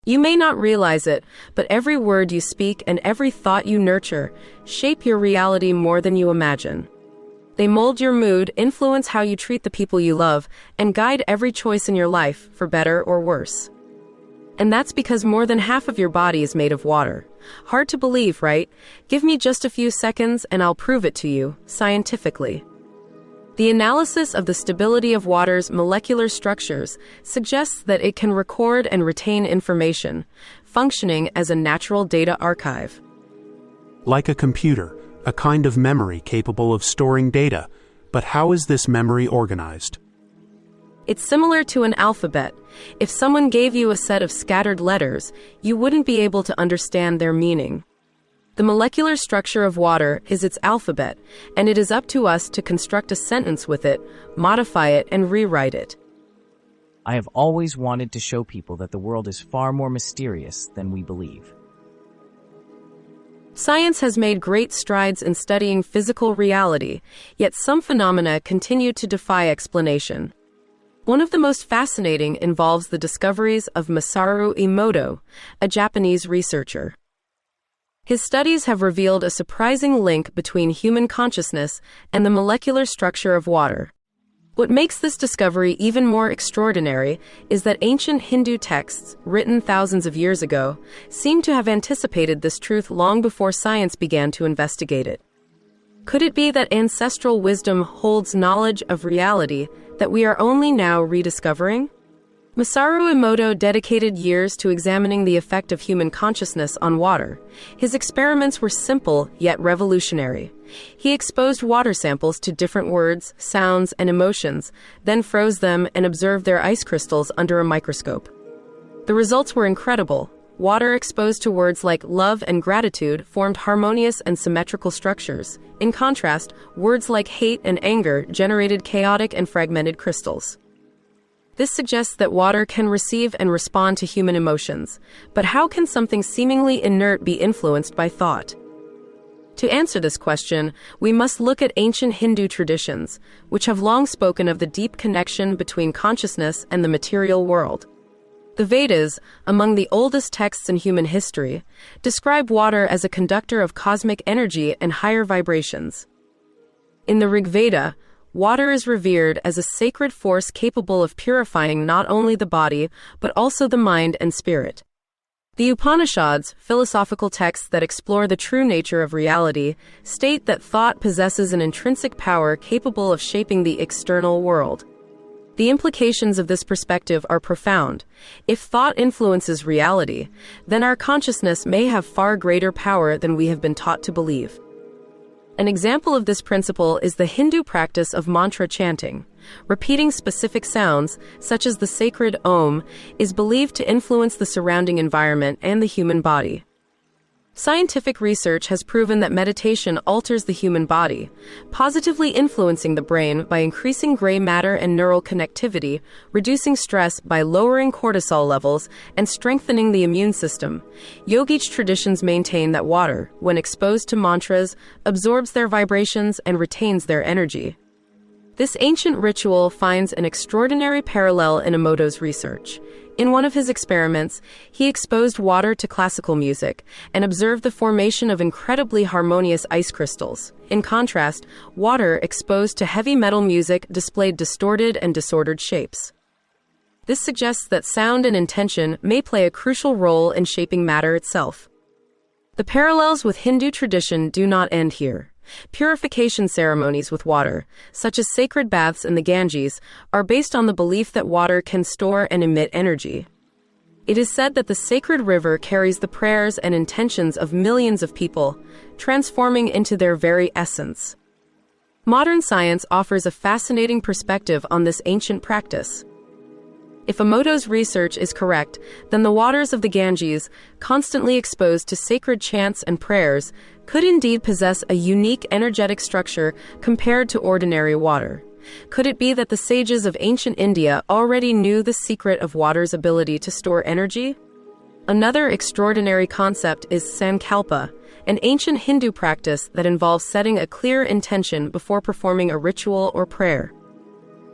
You may not realize it, but every word you speak and every thought you nurture shape your reality more than you imagine. They mold your mood, influence how you treat the people you love, and guide every choice in your life, for better or worse. And that's because more than half of your body is made of water. Hard to believe, right? Give me just a few seconds and I'll prove it to you, scientifically. The analysis of the stability of water's molecular structures suggests that it can record and retain information, functioning as a natural data archive. Like a computer, a kind of memory capable of storing data. But how is this memory organized? It's similar to an alphabet. If someone gave you a set of scattered letters, you wouldn't be able to understand their meaning. The molecular structure of water is its alphabet, and it is up to us to construct a sentence with it, modify it, and rewrite it. I have always wanted to show people that the world is far more mysterious than we believe. Science has made great strides in studying physical reality, yet some phenomena continue to defy explanation. One of the most fascinating involves the discoveries of Masaru Emoto, a Japanese researcher. His studies have revealed a surprising link between human consciousness and the molecular structure of water. What makes this discovery even more extraordinary is that ancient Hindu texts, written thousands of years ago, seem to have anticipated this truth long before science began to investigate it. Could it be that ancestral wisdom holds knowledge of reality that we are only now rediscovering? Masaru Emoto dedicated years to examining the effect of human consciousness on water. His experiments were simple yet revolutionary. He exposed water samples to different words, sounds, and emotions, then froze them and observed their ice crystals under a microscope. The results were incredible. Water exposed to words like love and gratitude formed harmonious and symmetrical structures. In contrast, words like hate and anger generated chaotic and fragmented crystals. This suggests that water can receive and respond to human emotions. But how can something seemingly inert be influenced by thought? To answer this question, we must look at ancient Hindu traditions, which have long spoken of the deep connection between consciousness and the material world. The Vedas, among the oldest texts in human history, describe water as a conductor of cosmic energy and higher vibrations. In the Rig Veda, water is revered as a sacred force capable of purifying not only the body, but also the mind and spirit. The Upanishads, philosophical texts that explore the true nature of reality, state that thought possesses an intrinsic power capable of shaping the external world. The implications of this perspective are profound. If thought influences reality, then our consciousness may have far greater power than we have been taught to believe. An example of this principle is the Hindu practice of mantra chanting. Repeating specific sounds, such as the sacred Om, is believed to influence the surrounding environment and the human body. Scientific research has proven that meditation alters the human body, positively influencing the brain by increasing gray matter and neural connectivity, reducing stress by lowering cortisol levels, and strengthening the immune system. Yogic traditions maintain that water, when exposed to mantras, absorbs their vibrations and retains their energy. This ancient ritual finds an extraordinary parallel in Emoto's research. In one of his experiments, he exposed water to classical music and observed the formation of incredibly harmonious ice crystals. In contrast, water exposed to heavy metal music displayed distorted and disordered shapes. This suggests that sound and intention may play a crucial role in shaping matter itself. The parallels with Hindu tradition do not end here. Purification ceremonies with water, such as sacred baths in the Ganges, are based on the belief that water can store and emit energy. It is said that the sacred river carries the prayers and intentions of millions of people, transforming into their very essence. Modern science offers a fascinating perspective on this ancient practice. If Emoto's research is correct, then the waters of the Ganges, constantly exposed to sacred chants and prayers, could indeed possess a unique energetic structure compared to ordinary water. Could it be that the sages of ancient India already knew the secret of water's ability to store energy? Another extraordinary concept is sankalpa, an ancient Hindu practice that involves setting a clear intention before performing a ritual or prayer.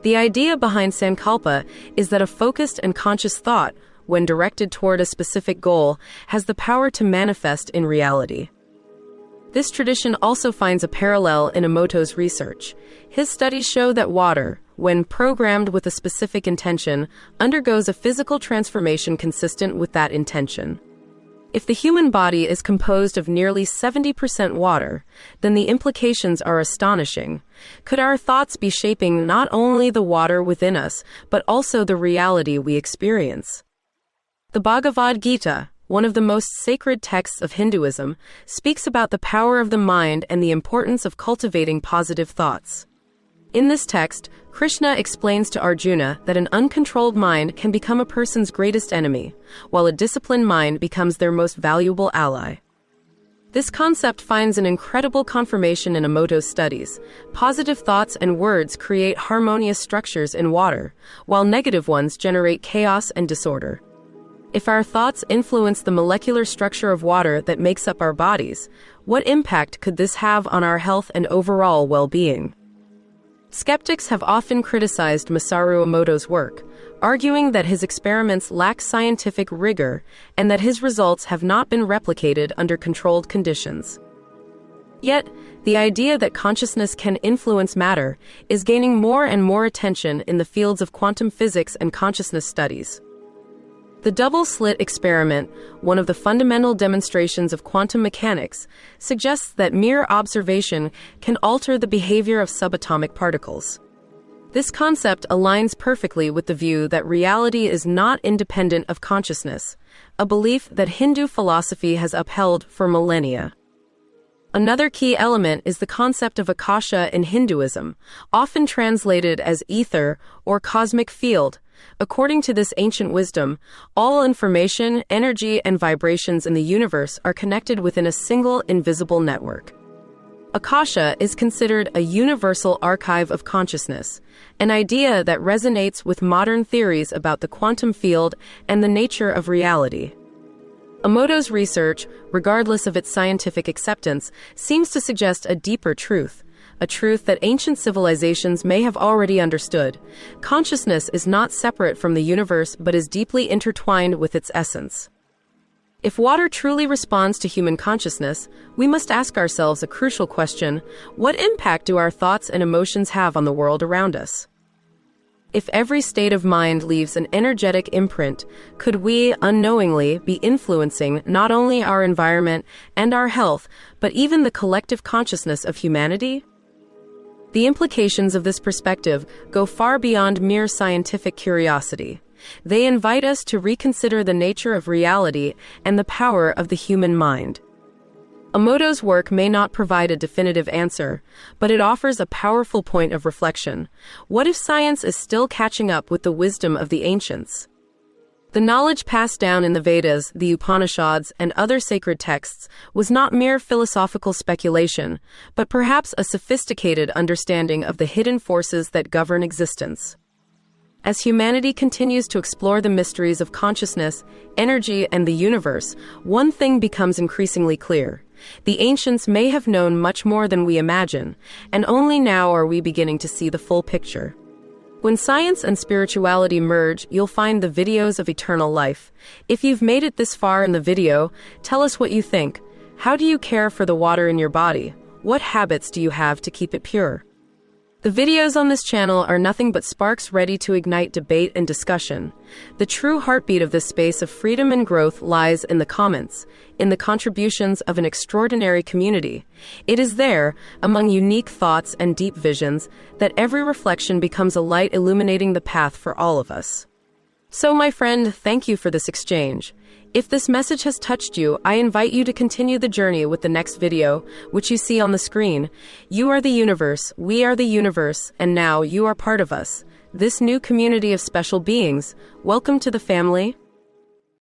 The idea behind sankalpa is that a focused and conscious thought, when directed toward a specific goal, has the power to manifest in reality. This tradition also finds a parallel in Emoto's research. His studies show that water, when programmed with a specific intention, undergoes a physical transformation consistent with that intention. If the human body is composed of nearly 70% water, then the implications are astonishing. Could our thoughts be shaping not only the water within us, but also the reality we experience? The Bhagavad Gita, one of the most sacred texts of Hinduism, speaks about the power of the mind and the importance of cultivating positive thoughts. In this text, Krishna explains to Arjuna that an uncontrolled mind can become a person's greatest enemy, while a disciplined mind becomes their most valuable ally. This concept finds an incredible confirmation in Emoto's studies. Positive thoughts and words create harmonious structures in water, while negative ones generate chaos and disorder. If our thoughts influence the molecular structure of water that makes up our bodies, what impact could this have on our health and overall well-being? Skeptics have often criticized Masaru Emoto's work, arguing that his experiments lack scientific rigor and that his results have not been replicated under controlled conditions. Yet, the idea that consciousness can influence matter is gaining more and more attention in the fields of quantum physics and consciousness studies. The double-slit experiment, one of the fundamental demonstrations of quantum mechanics, suggests that mere observation can alter the behavior of subatomic particles. This concept aligns perfectly with the view that reality is not independent of consciousness, a belief that Hindu philosophy has upheld for millennia. Another key element is the concept of akasha in Hinduism, often translated as ether or cosmic field. According to this ancient wisdom, all information, energy, and vibrations in the universe are connected within a single invisible network. Akasha is considered a universal archive of consciousness, an idea that resonates with modern theories about the quantum field and the nature of reality. Emoto's research, regardless of its scientific acceptance, seems to suggest a deeper truth, a truth that ancient civilizations may have already understood. Consciousness is not separate from the universe but is deeply intertwined with its essence. If water truly responds to human consciousness, we must ask ourselves a crucial question: what impact do our thoughts and emotions have on the world around us? If every state of mind leaves an energetic imprint, could we, unknowingly, be influencing not only our environment and our health, but even the collective consciousness of humanity? The implications of this perspective go far beyond mere scientific curiosity. They invite us to reconsider the nature of reality and the power of the human mind. Emoto's work may not provide a definitive answer, but it offers a powerful point of reflection. What if science is still catching up with the wisdom of the ancients? The knowledge passed down in the Vedas, the Upanishads, and other sacred texts was not mere philosophical speculation, but perhaps a sophisticated understanding of the hidden forces that govern existence. As humanity continues to explore the mysteries of consciousness, energy, and the universe, one thing becomes increasingly clear. The ancients may have known much more than we imagine, and only now are we beginning to see the full picture. When science and spirituality merge, you'll find the videos of eternal life. If you've made it this far in the video, tell us what you think. How do you care for the water in your body? What habits do you have to keep it pure? The videos on this channel are nothing but sparks ready to ignite debate and discussion. The true heartbeat of this space of freedom and growth lies in the comments, in the contributions of an extraordinary community. It is there, among unique thoughts and deep visions, that every reflection becomes a light illuminating the path for all of us. So, my friend, thank you for this exchange. If this message has touched you, I invite you to continue the journey with the next video, which you see on the screen. You are the universe, we are the universe, and now you are part of us. This new community of special beings. Welcome to the family.